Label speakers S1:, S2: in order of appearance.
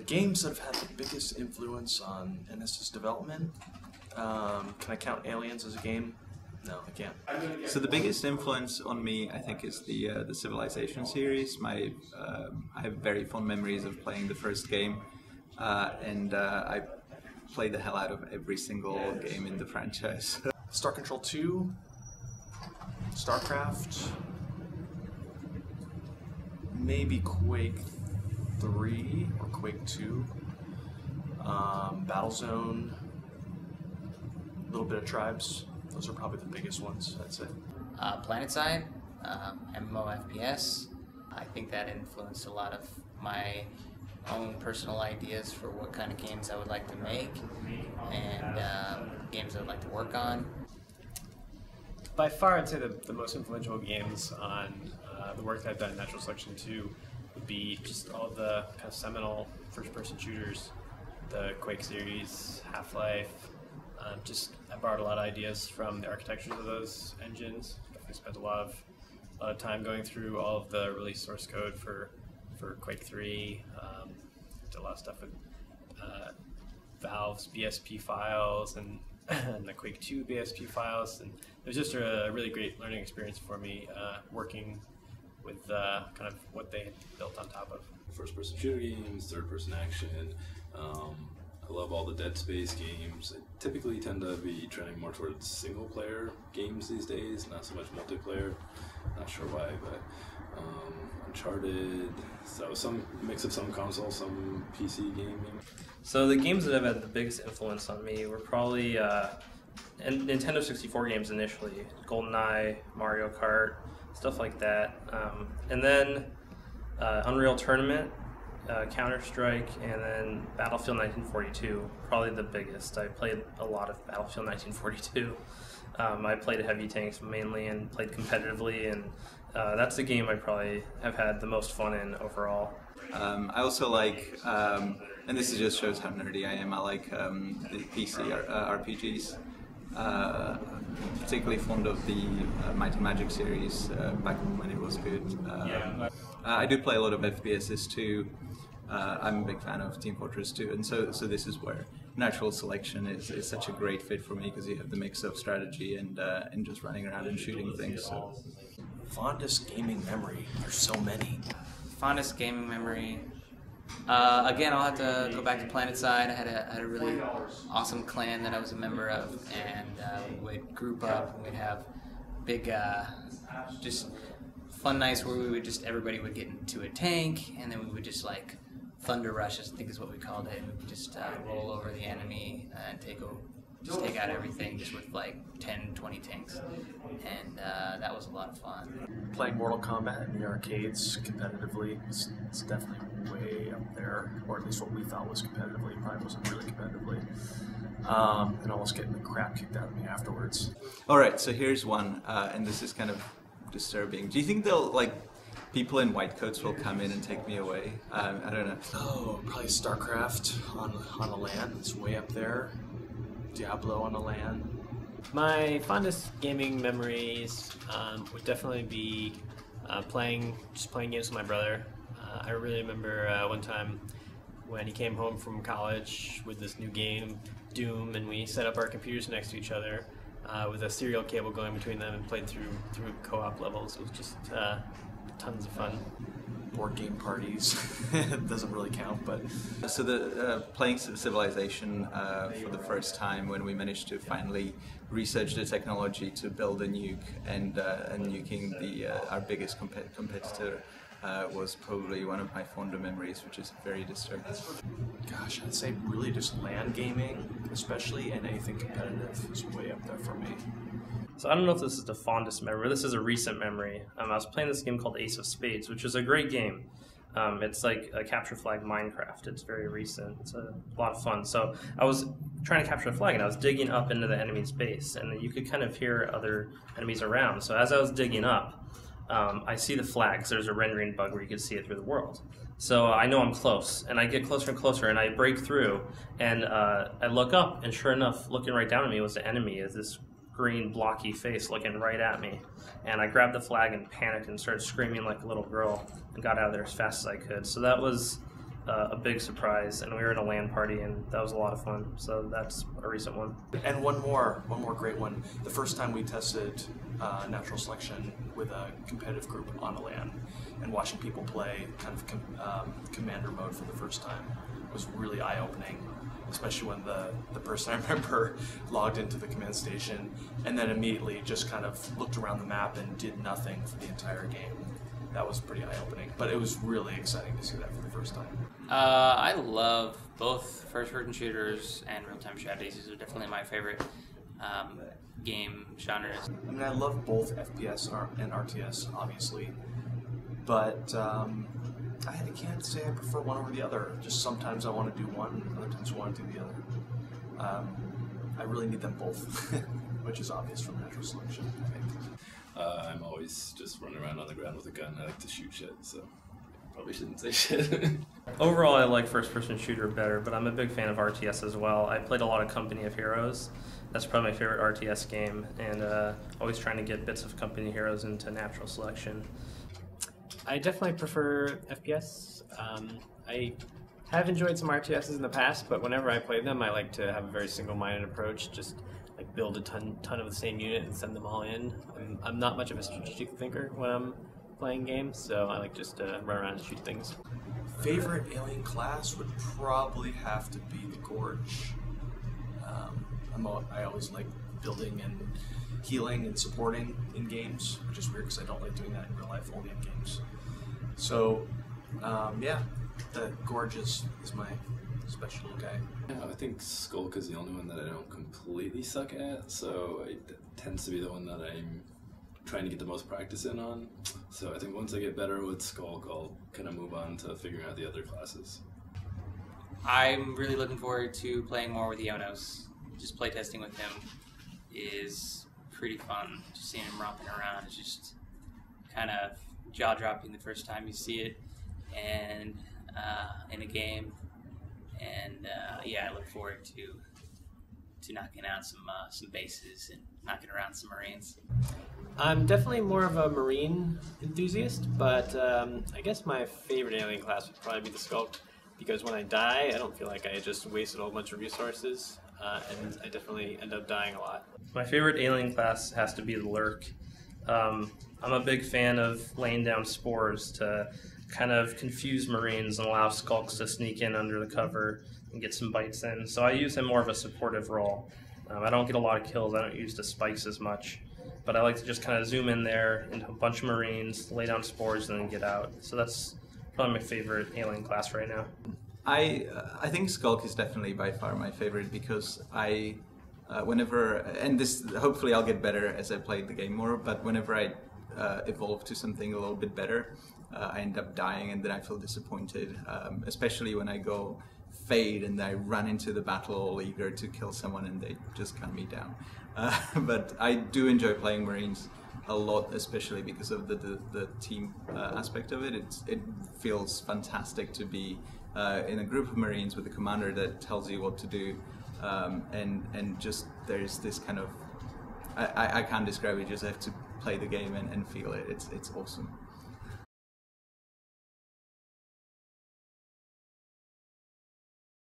S1: games that have had the biggest influence on NS's development. Can I count Aliens as a game? No, I can't.
S2: So the biggest influence on me, I think, is the Civilization series. I have very fond memories of playing the first game, and I played the hell out of every single game in the franchise.
S1: Star Control 2, StarCraft, maybe Quake 3 or Quake 2, Battlezone, a little bit of Tribes. Those are probably the biggest ones, I'd say.
S3: PlanetSide, MMO FPS. I think that influenced a lot of my own personal ideas for what kind of games I would like to make and games I would like to work on.
S4: By far, I'd say the most influential games on the work that I've done in Natural Selection 2 would be just all the kind of seminal first-person shooters, the Quake series, Half-Life. I borrowed a lot of ideas from the architectures of those engines. Definitely spent a lot of time going through all of the release source code for Quake 3. Did a lot of stuff with Valve's BSP files and the Quake 2 BSP files, and it was just a really great learning experience for me working with kind of what they had built on top of.
S5: First-person shooter games, third-person action. I love all the Dead Space games. I typically tend to be trending more towards single-player games these days, not so much multiplayer. Not sure why, but Uncharted. So some mix of some console, some PC gaming.
S6: So the games that have had the biggest influence on me were probably Nintendo 64 games initially, GoldenEye, Mario Kart, stuff like that, and then Unreal Tournament, Counter-Strike, and then Battlefield 1942, probably the biggest. I played a lot of Battlefield 1942. I played heavy tanks mainly and played competitively, and that's the game I probably have had the most fun in overall.
S2: I also like, and this just shows how nerdy I am, I like the PC RPGs. Particularly fond of the Might and Magic series back when it was good. I do play a lot of FPSs too. I'm a big fan of Team Fortress 2, and so this is where Natural Selection is such a great fit for me, because you have the mix of strategy and just running around and shooting things. So.
S1: Fondest gaming memory? There's so many.
S3: Fondest gaming memory. Again, I'll have to go back to PlanetSide. I had a really awesome clan that I was a member of, and we would group up and we'd have big, just fun nights where we would everybody would get into a tank, and then we would just like thunder rush, I think is what we called it, and we would just roll over the enemy and take out everything just with like 10, 20 tanks, and that was a lot of fun.
S1: Playing Mortal Kombat in the arcades competitively, it's definitely way up there, or at least what we thought was competitively. It probably wasn't really competitively. And almost getting the crap kicked out of me afterwards.
S2: Alright, so here's one, and this is kind of disturbing. Do you think people in white coats will come in and take me away? I don't know.
S1: Oh, probably StarCraft on the LAN. It's way up there. Diablo on the LAN.
S4: My fondest gaming memories would definitely be playing games with my brother. I really remember one time when he came home from college with this new game, Doom, and we set up our computers next to each other with a serial cable going between them and played through co-op levels. It was just tons of fun.
S1: Board game parties. It doesn't really count, but...
S2: So playing Civilization for the first time, when we managed to finally research the technology to build a nuke and nuking our biggest competitor was probably one of my fonder memories, which is very disturbing.
S1: Gosh, I'd say really just LAN gaming, especially, and anything competitive is way up there for me.
S6: So I don't know if this is the fondest memory. This is a recent memory. I was playing this game called Ace of Spades, which is a great game. It's like a capture flag Minecraft. It's very recent. It's a lot of fun. So I was trying to capture a flag, and I was digging up into the enemy's base, and you could kind of hear other enemies around. So as I was digging up, I see the flags. There's a rendering bug where you can see it through the world. So I know I'm close, and I get closer and closer, and I break through, and I look up, and sure enough, looking right down at me was the enemy. Is this green blocky face looking right at me, and I grabbed the flag and panicked and started screaming like a little girl and got out of there as fast as I could. So that was a big surprise, and we were in a LAN party, and that was a lot of fun. So that's a recent one.
S1: And one more great one. The first time we tested natural selection with a competitive group on a LAN, and watching people play kind of commander mode for the first time was really eye-opening. Especially when the person I remember logged into the command station and then immediately just kind of looked around the map and did nothing for the entire game. That was pretty eye-opening, but it was really exciting to see that for the first time.
S3: I love both first-person shooters and real-time strategies. These are definitely my favorite game genres.
S1: I mean, I love both FPS and RTS, obviously, but I can't say I prefer one over the other. Just sometimes I want to do one, and other times I want to do the other. I really need them both, which is obvious from natural selection, I think.
S5: I'm always just running around on the ground with a gun. I like to shoot shit, so probably shouldn't say shit.
S6: Overall, I like first-person shooter better, but I'm a big fan of RTS as well. I played a lot of Company of Heroes. That's probably my favorite RTS game, and always trying to get bits of Company of Heroes into natural selection.
S4: I definitely prefer FPS. I have enjoyed some RTSs in the past, but whenever I play them, I like to have a very single-minded approach. Just like build a ton of the same unit and send them all in. I'm not much of a strategic thinker when I'm playing games, so I like just to run around and shoot things.
S1: Favorite alien class would probably have to be the Gorge. I always like building and healing and supporting in games, which is weird because I don't like doing that in real life, only in games. So, yeah, the Gorge is my special guy.
S5: Yeah, I think Skulk is the only one that I don't completely suck at, so it tends to be the one that I'm trying to get the most practice in on. So I think once I get better with Skulk, I'll kind of move on to figuring out the other classes.
S3: I'm really looking forward to playing more with Jonas. Just playtesting with him is pretty fun. Just seeing him romping around is just kind of jaw-dropping the first time you see it, and in a game. And yeah, I look forward to knocking out some bases and knocking around some Marines.
S4: I'm definitely more of a Marine enthusiast, but I guess my favorite alien class would probably be the Skulk, because when I die, I don't feel like I just wasted a whole bunch of resources, and I definitely end up dying a lot.
S6: My favorite alien class has to be the Lurk. I'm a big fan of laying down spores to kind of confuse Marines and allow Skulks to sneak in under the cover and get some bites in. So I use him more of a supportive role. I don't get a lot of kills. I don't use the spikes as much, but I like to just kind of zoom in there into a bunch of Marines, lay down spores, and then get out. So that's probably my favorite alien class right now.
S2: I think Skulk is definitely by far my favorite because whenever, and this hopefully I'll get better as I play the game more, but whenever I evolve to something a little bit better, I end up dying and then I feel disappointed, especially when I go fade and I run into the battle all eager to kill someone and they just gun me down. But I do enjoy playing Marines a lot, especially because of the team aspect of it. It feels fantastic to be in a group of Marines with a commander that tells you what to do, and just there's this kind of, I can't describe it, you just have to play the game and feel it. It's awesome.